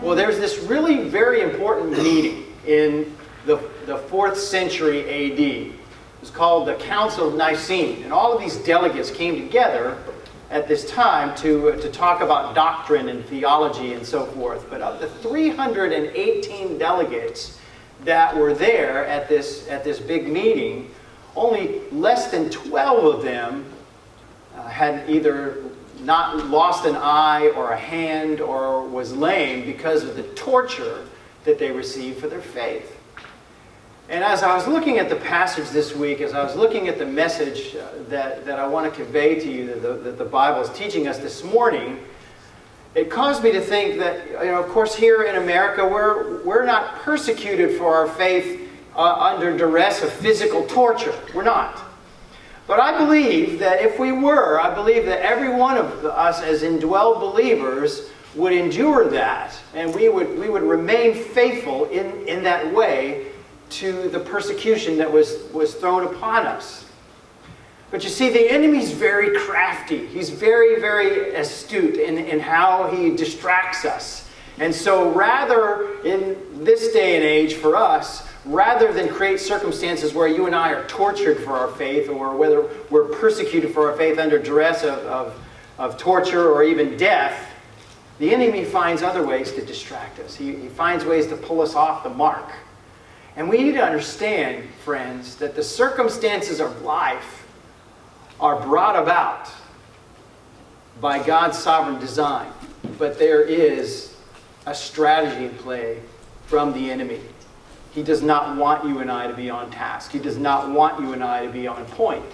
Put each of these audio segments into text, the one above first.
Well, there's this really very important meeting in the 4th century AD. It was called the Council of Nicene. And all of these delegates came together at this time to talk about doctrine and theology and so forth. But of the 318 delegates that were there at this big meeting, only less than 12 of them had either not lost an eye or a hand or was lame because of the torture that they received for their faith. And as I was looking at the passage this week, as I was looking at the message that I want to convey to you that the Bible is teaching us this morning, it caused me to think that, of course, here in America, we're not persecuted for our faith under duress of physical torture. We're not. But I believe that if we were, I believe that every one of us as indwelled believers would endure that, and we would remain faithful in that way to the persecution that was thrown upon us. But you see, the enemy's very crafty. He's very, very astute in how he distracts us. And so rather, in this day and age for us, rather than create circumstances where you and I are tortured for our faith, or whether we're persecuted for our faith under duress of torture or even death, the enemy finds other ways to distract us. He finds ways to pull us off the mark. And we need to understand, friends, that the circumstances of life are brought about by God's sovereign design. But there is a strategy in play from the enemy. He does not want you and I to be on task. He does not want you and I to be on point.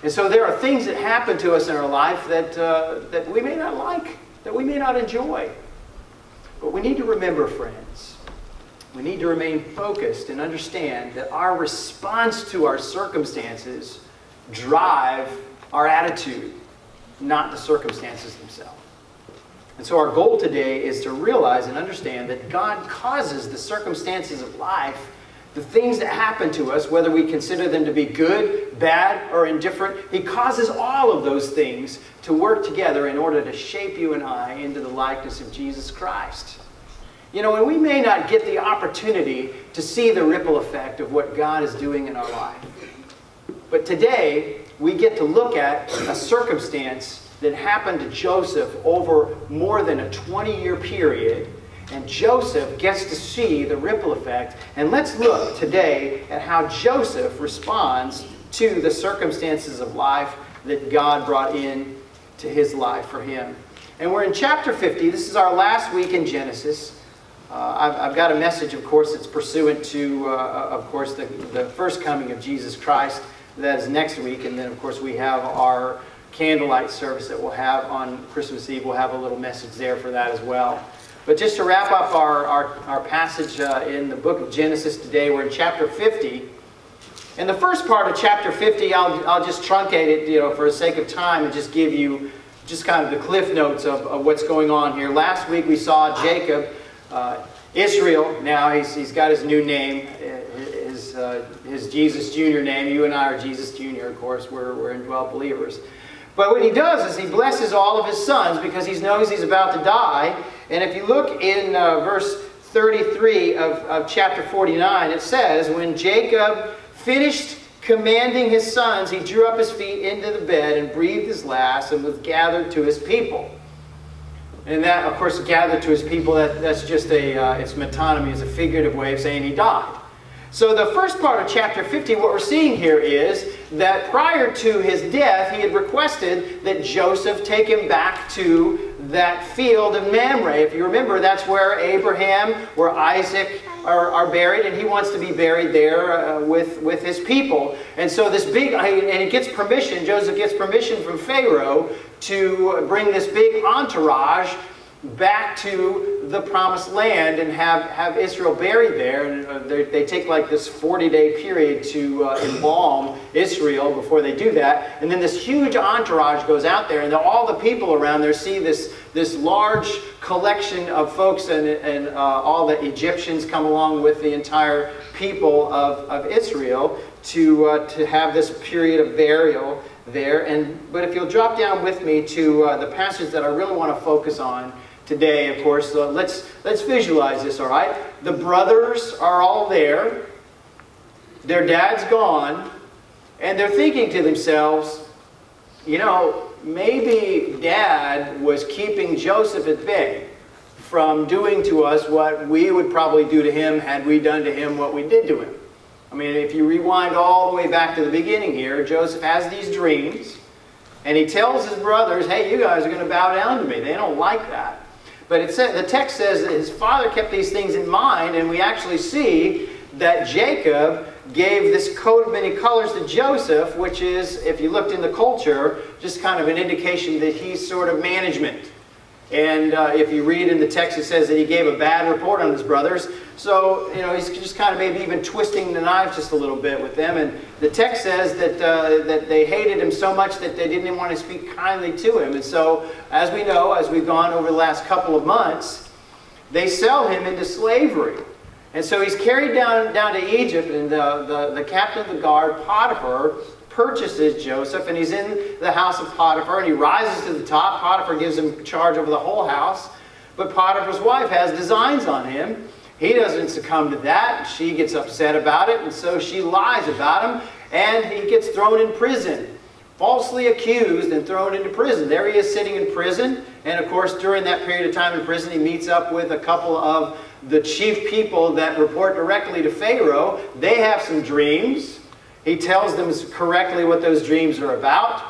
And so there are things that happen to us in our life that we may not like, that we may not enjoy. But we need to remember, friends, we need to remain focused and understand that our response to our circumstances drive our attitude, not the circumstances themselves. And so our goal today is to realize and understand that God causes the circumstances of life, the things that happen to us, whether we consider them to be good, bad, or indifferent, He causes all of those things to work together in order to shape you and I into the likeness of Jesus Christ. And we may not get the opportunity to see the ripple effect of what God is doing in our life. But today, we get to look at a circumstance that happened to Joseph over more than a 20-year period. And Joseph gets to see the ripple effect. And let's look today at how Joseph responds to the circumstances of life that God brought in to his life for him. And we're in chapter 50. This is our last week in Genesis. I've got a message, of course, that's pursuant to, of course, the first coming of Jesus Christ. That is next week. And then, of course, we have our candlelight service that we'll have on Christmas Eve. We'll have a little message there for that as well. But just to wrap up our passage in the book of Genesis today, we're in chapter 50. And the first part of chapter 50, I'll just truncate it, for the sake of time, and just give you just kind of the cliff notes of what's going on here. Last week we saw Jacob, Israel. Now he's got his new name, his Jesus Jr. name. You and I are Jesus Jr. Of course, we're indwelt believers. But what he does is he blesses all of his sons because he knows he's about to die. And if you look in verse 33 of chapter 49, it says, when Jacob finished commanding his sons, he drew up his feet into the bed and breathed his last and was gathered to his people. And that, of course, gathered to his people, that's just it's metonymy, it's a figurative way of saying he died. So the first part of chapter 50, what we're seeing here is that prior to his death, he had requested that Joseph take him back to that field of Mamre. If you remember, that's where Abraham, where Isaac are buried, and he wants to be buried there with his people. And so this big, and he gets permission, Joseph gets permission from Pharaoh to bring this big entourage back to the promised land and have Israel buried there. And they take like this 40-day period to embalm Israel before they do that. And then this huge entourage goes out there, and all the people around there see this large collection of folks, and all the Egyptians come along with the entire people of Israel to have this period of burial there. But if you'll drop down with me to the passage that I really want to focus on today, of course. So let's visualize this, all right? The brothers are all there. Their dad's gone. And they're thinking to themselves, you know, maybe Dad was keeping Joseph at bay from doing to us what we would probably do to him had we done to him what we did to him. I mean, if you rewind all the way back to the beginning here, Joseph has these dreams, and he tells his brothers, hey, you guys are going to bow down to me. They don't like that. But the text says that his father kept these things in mind, and we actually see that Jacob gave this coat of many colors to Joseph, which is, if you looked in the culture, just kind of an indication that he's sort of management. And if you read in the text, it says that he gave a bad report on his brothers. So, you know, he's just kind of maybe even twisting the knives just a little bit with them. And the text says that, that they hated him so much that they didn't even want to speak kindly to him. And so, as we know, as we've gone over the last couple of months, they sell him into slavery. And so he's carried down to Egypt, and the captain of the guard, Potiphar, purchases Joseph, and he's in the house of Potiphar, and he rises to the top. Potiphar gives him charge over the whole house, but Potiphar's wife has designs on him. He doesn't succumb to that. She gets upset about it, and so she lies about him, and he gets thrown in prison, falsely accused and thrown into prison. There he is sitting in prison, and of course during that period of time in prison he meets up with a couple of the chief people that report directly to Pharaoh. They have some dreams. He tells them correctly what those dreams are about.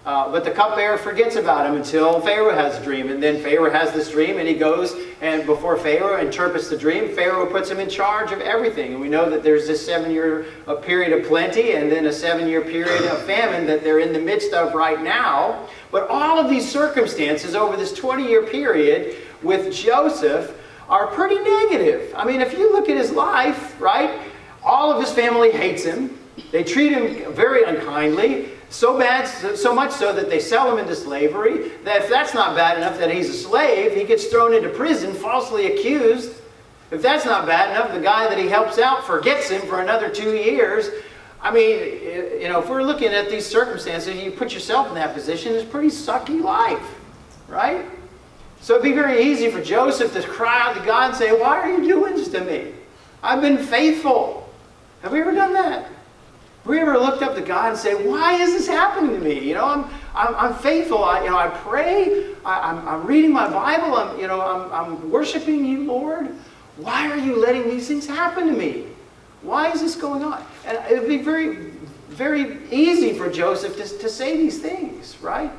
But the cupbearer forgets about him until Pharaoh has a dream. And then Pharaoh has this dream, and he goes and before Pharaoh interprets the dream. Pharaoh puts him in charge of everything. And we know that there's this 7-year period of plenty and then a 7-year period of famine that they're in the midst of right now. But all of these circumstances over this 20-year period with Joseph are pretty negative. I mean, if you look at his life, right, all of his family hates him. They treat him very unkindly, so bad, so much so that they sell him into slavery. That if that's not bad enough that he's a slave, he gets thrown into prison, falsely accused. If that's not bad enough, the guy that he helps out forgets him for another 2 years. I mean, you know, if we're looking at these circumstances, you put yourself in that position, it's a pretty sucky life, right? So it'd be very easy for Joseph to cry out to God and say, why are you doing this to me? I've been faithful. Have we ever done that? Have we ever looked up to God and say, why is this happening to me? You know, I'm faithful. I pray. I'm reading my Bible. I'm worshiping you, Lord. Why are you letting these things happen to me? Why is this going on? And it would be very, very easy for Joseph to say these things, right?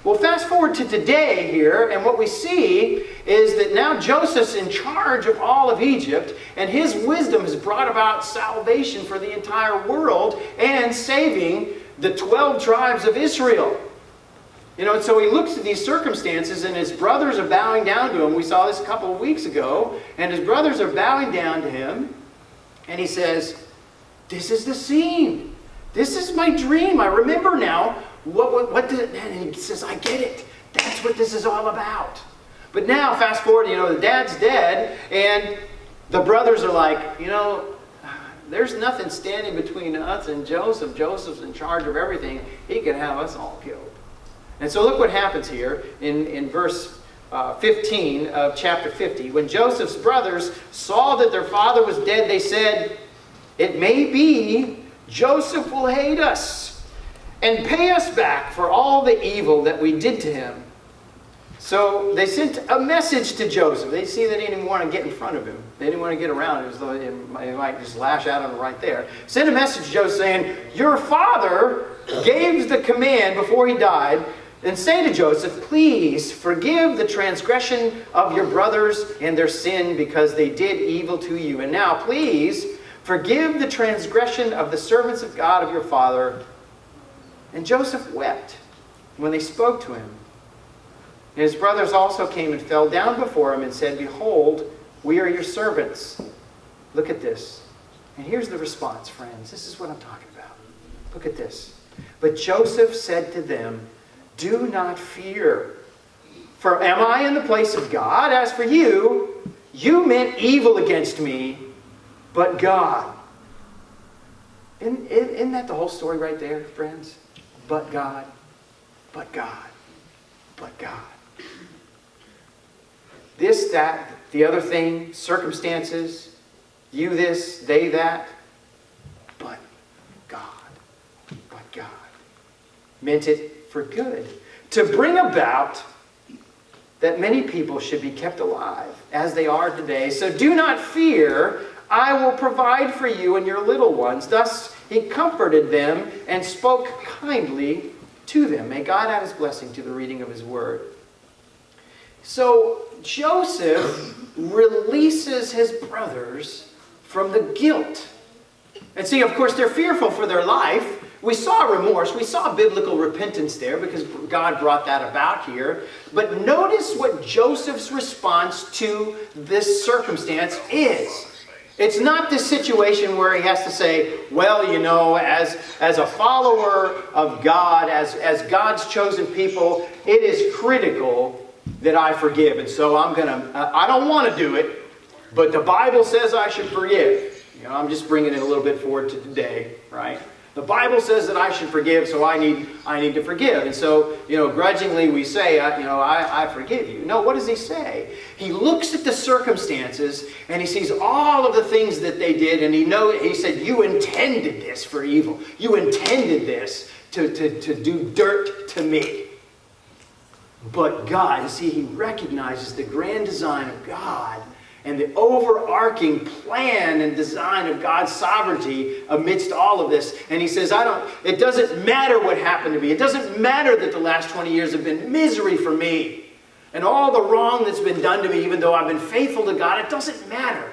Well, fast forward to today here, and what we see is that now Joseph's in charge of all of Egypt, and his wisdom has brought about salvation for the entire world and saving the 12 tribes of Israel. You know, and so he looks at these circumstances, and his brothers are bowing down to him. We saw this a couple of weeks ago, and his brothers are bowing down to him, and he says, this is the scene. This is my dream. I remember now. What did it, and he says, I get it. That's what this is all about. But now, fast forward, you know, the dad's dead, and the brothers are like, you know, there's nothing standing between us and Joseph. Joseph's in charge of everything. He can have us all killed. And so look what happens here in verse 15 of chapter 50. When Joseph's brothers saw that their father was dead, they said, it may be Joseph will hate us and pay us back for all the evil that we did to him. So they sent a message to Joseph. They see they didn't even want to get in front of him. They didn't want to get around him as though they might just lash out at him right there. Sent a message to Joseph saying, your father gave the command before he died, and say to Joseph, please forgive the transgression of your brothers and their sin because they did evil to you. And now please forgive the transgression of the servants of God of your father. And Joseph wept when they spoke to him. And his brothers also came and fell down before him and said, behold, we are your servants. Look at this. And here's the response, friends. This is what I'm talking about. Look at this. But Joseph said to them, do not fear. For am I in the place of God? As for you, you meant evil against me, but God. Isn't that the whole story right there, friends? But God, but God, but God. this, that, the other thing, circumstances, you this, they that. But God meant it for good, to bring about that many people should be kept alive as they are today. So do not fear, I will provide for you and your little ones. Thus he comforted them and spoke kindly to them. May God add his blessing to the reading of his word. So Joseph releases his brothers from the guilt. And see, of course, they're fearful for their life. We saw remorse. We saw biblical repentance there because God brought that about here. But notice what Joseph's response to this circumstance is. It's not this situation where he has to say, well, you know, as a follower of God, as God's chosen people, it is critical that I forgive. And so I don't want to do it, but the Bible says I should forgive. You know, I'm just bringing it a little bit forward to today, right? The Bible says that I should forgive, so I need to forgive. And so, you know, grudgingly we say, I forgive you. No, what does he say? He looks at the circumstances and he sees all of the things that they did, and he said, you intended this for evil. You intended this to do dirt to me. But God, you see, he recognizes the grand design of God and the overarching plan and design of God's sovereignty amidst all of this. And he says, it doesn't matter what happened to me. It doesn't matter that the last 20 years have been misery for me. And all the wrong that's been done to me, even though I've been faithful to God, it doesn't matter.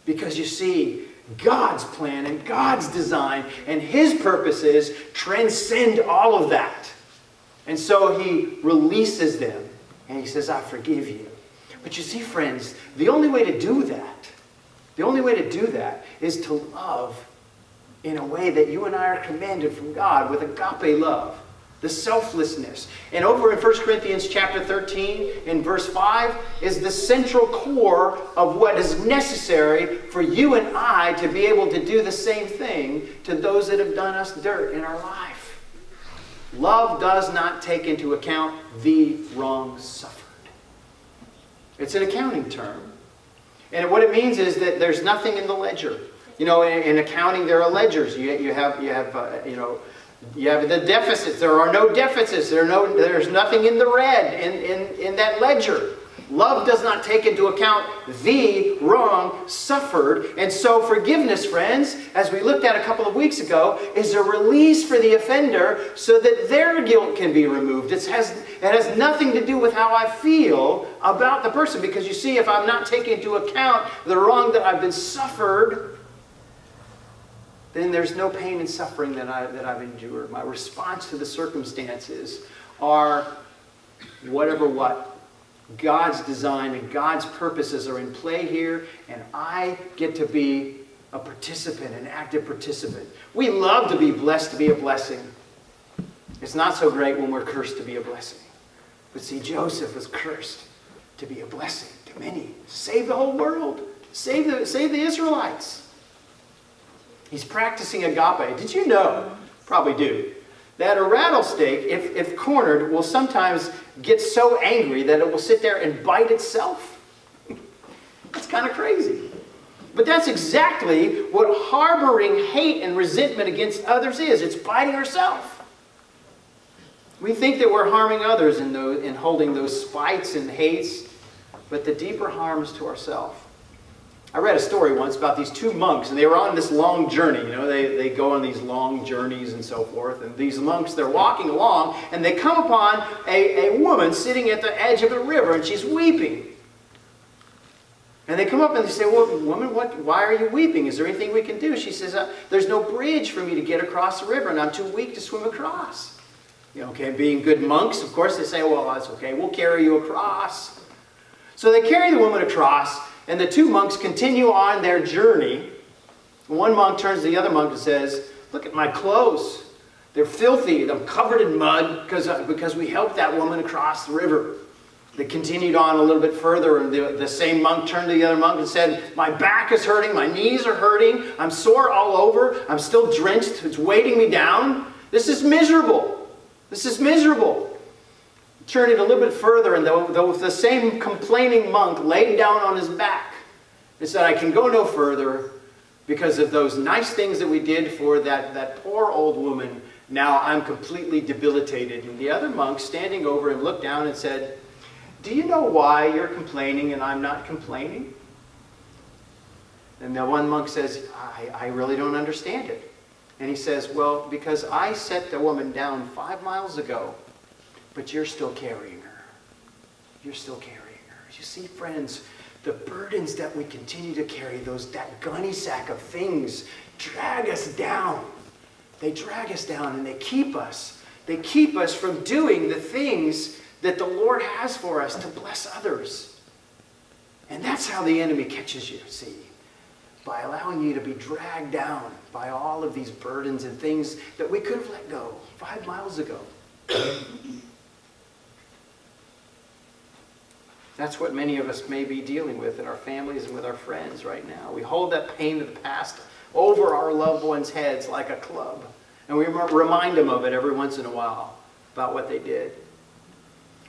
Because you see, God's plan and God's design and his purposes transcend all of that. And so he releases them. And he says, I forgive you. But you see, friends, the only way to do that is to love in a way that you and I are commanded from God, with agape love, the selflessness. And over in 1 Corinthians chapter 13, in verse 5, is the central core of what is necessary for you and I to be able to do the same thing to those that have done us dirt in our life. Love does not take into account the wrong suffered. It's an accounting term. And what it means is that there's nothing in the ledger. You know, in accounting there are ledgers. You have the deficits. There are no deficits. There's nothing in the red in that ledger. Love does not take into account the wrong suffered. And so forgiveness, friends, as we looked at a couple of weeks ago, is a release for the offender so that their guilt can be removed. It has nothing to do with how I feel about the person. Because you see, if I'm not taking into account the wrong that I've been suffered, then there's no pain and suffering that I've endured. My response to the circumstances are whatever what. God's design and God's purposes are in play here, and I get to be a participant, an active participant. We love to be blessed to be a blessing. It's not so great when we're cursed to be a blessing. But see, Joseph was cursed to be a blessing to many. Save the whole world. Save the Israelites. He's practicing agape. Did you know? Probably do. That a rattlesnake, if cornered, will sometimes get so angry that it will sit there and bite itself. That's kind of crazy. But that's exactly what harboring hate and resentment against others is. It's biting ourselves. We think that we're harming others in holding those spites and hates, but the deeper harm is to ourselves. I read a story once about these two monks, and they were on this long journey. You know, they go on these long journeys and so forth. And these monks, they're walking along, and they come upon a woman sitting at the edge of a river, and she's weeping. And they come up and they say, well, woman, why are you weeping? Is there anything we can do? She says, there's no bridge for me to get across the river, and I'm too weak to swim across. You know, okay, being good monks, of course, they say, well, that's okay. We'll carry you across. So they carry the woman across. And the two monks continue on their journey. One monk turns to the other monk and says, look at my clothes. They're filthy. I'm covered in mud because we helped that woman across the river. They continued on a little bit further, and the same monk turned to the other monk and said, my back is hurting. My knees are hurting. I'm sore all over. I'm still drenched. It's weighting me down. This is miserable. This is miserable. Turn it a little bit further, and the same complaining monk laid down on his back and said, I can go no further because of those nice things that we did for that poor old woman. Now I'm completely debilitated. And the other monk standing over him looked down and said, do you know why you're complaining and I'm not complaining? And the one monk says, I really don't understand it. And he says, well, because I set the woman down 5 miles ago, but you're still carrying her. You're still carrying her. You see, friends, the burdens that we continue to carry, that gunny sack of things, drag us down. They drag us down and they keep us. They keep us from doing the things that the Lord has for us to bless others. And that's how the enemy catches you, see, by allowing you to be dragged down by all of these burdens and things that we could have let go 5 miles ago. That's what many of us may be dealing with in our families and with our friends right now. We hold that pain of the past over our loved ones' heads like a club. And we remind them of it every once in a while about what they did.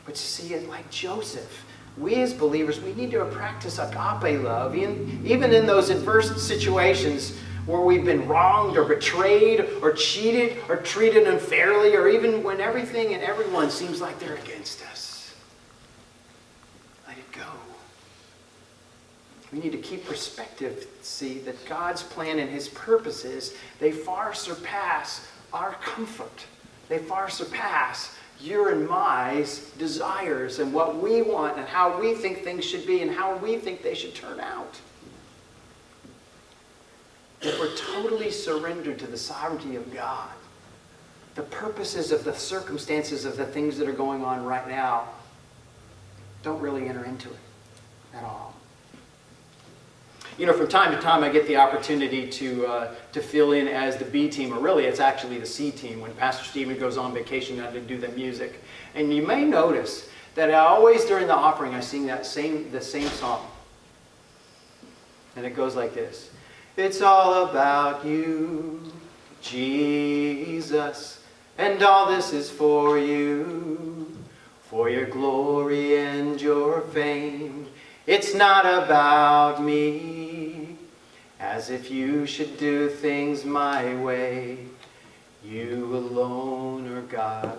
But you see, it's like Joseph. We as believers, we need to practice agape love, even in those adverse situations where we've been wronged or betrayed or cheated or treated unfairly, or even when everything and everyone seems like they're against us. Let it go. We need to keep perspective, see that God's plan and His purposes, they far surpass our comfort. They far surpass your and my desires and what we want and how we think things should be and how we think they should turn out. If we're totally surrendered to the sovereignty of God, the purposes of the circumstances of the things that are going on right now don't really enter into it at all. You know, from time to time I get the opportunity to fill in as the B team, or really it's actually the C team when Pastor Stephen goes on vacation and I do the music. And you may notice that I always during the offering I sing the same song. And it goes like this. It's all about you, Jesus, and all this is for you, for your glory and your fame. It's not about me, as if you should do things my way. You alone are God,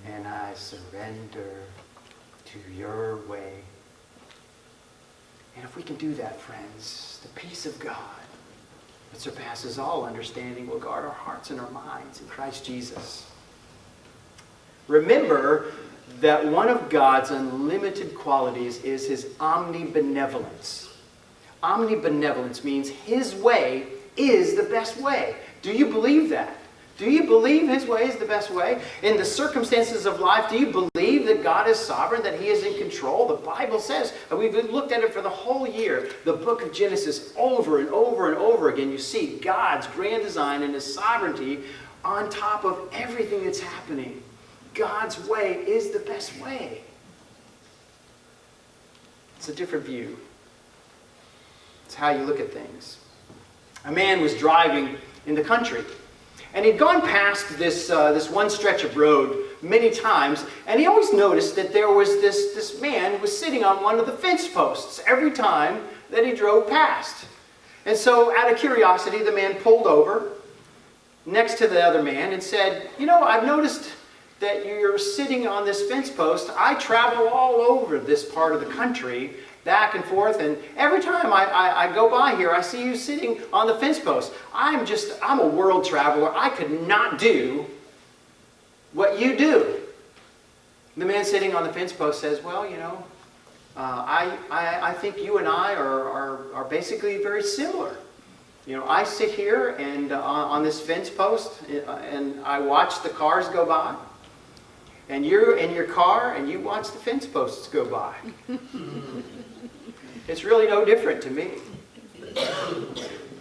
and I surrender to your way. And if we can do that, friends, the peace of God that surpasses all understanding will guard our hearts and our minds in Christ Jesus. Remember that one of God's unlimited qualities is His omnibenevolence. Omnibenevolence means His way is the best way. Do you believe that? Do you believe His way is the best way? In the circumstances of life, do you believe that God is sovereign, that He is in control? The Bible says, and we've looked at it for the whole year, the book of Genesis over and over and over again. You see God's grand design and His sovereignty on top of everything that's happening. God's way is the best way. It's a different view. It's how you look at things. A man was driving in the country, and he'd gone past this one stretch of road many times, and he always noticed that there was this man who was sitting on one of the fence posts every time that he drove past. And so, out of curiosity, the man pulled over next to the other man and said, you know, I've noticed that you're sitting on this fence post. I travel all over this part of the country, back and forth, and every time I go by here, I see you sitting on the fence post. I'm a world traveler. I could not do what you do. The man sitting on the fence post says, well, you know, I think you and I are basically very similar. You know, I sit here and on this fence post, and I watch the cars go by. And you're in your car and you watch the fence posts go by. It's really no different to me.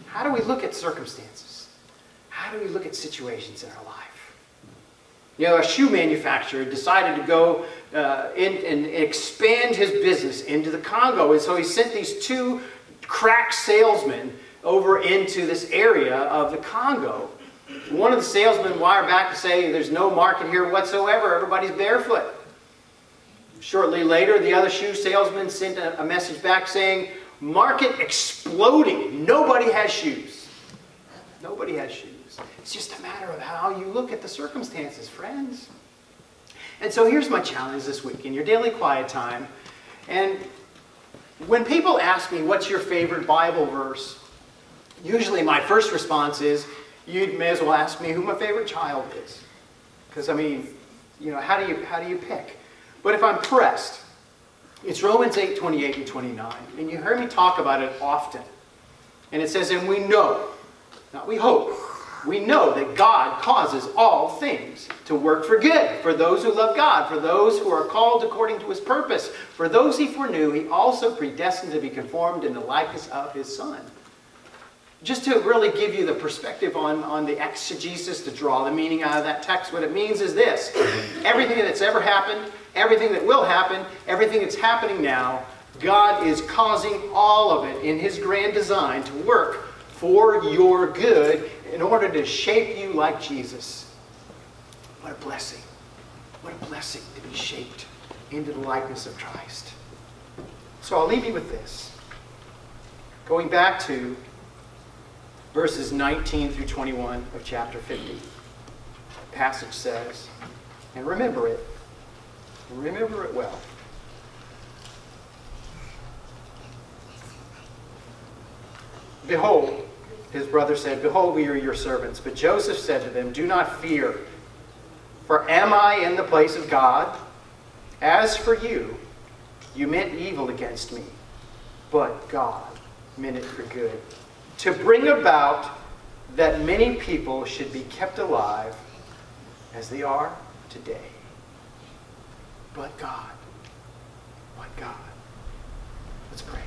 How do we look at circumstances? How do we look at situations in our life? You know, a shoe manufacturer decided to go and expand his business into the Congo. And so he sent these 2 crack salesmen over into this area of the Congo. One of the salesmen wired back to say there's no market here whatsoever. Everybody's barefoot. Shortly later, the other shoe salesman sent a message back saying, market exploding. Nobody has shoes. Nobody has shoes. It's just a matter of how you look at the circumstances, friends. And so here's my challenge this week in your daily quiet time. And when people ask me, what's your favorite Bible verse? Usually my first response is, you may as well ask me who my favorite child is. Because, I mean, how do you pick? But if I'm pressed, it's Romans 8, 28 and 29. And you heard me talk about it often. And it says, and we know, not we hope, we know that God causes all things to work for good, for those who love God, for those who are called according to his purpose. For those he foreknew, he also predestined to be conformed in the likeness of his Son. Just to really give you the perspective on the exegesis, to draw the meaning out of that text, what it means is this. Everything that's ever happened, everything that will happen, everything that's happening now, God is causing all of it in his grand design to work for your good in order to shape you like Jesus. What a blessing. What a blessing to be shaped into the likeness of Christ. So I'll leave you with this. Going back to verses 19 through 21 of chapter 50. The passage says, and remember it well. Behold, his brother said, behold, we are your servants. But Joseph said to them, do not fear, for am I in the place of God? As for you, you meant evil against me, but God meant it for good, to bring about that many people should be kept alive as they are today. But God. Let's pray.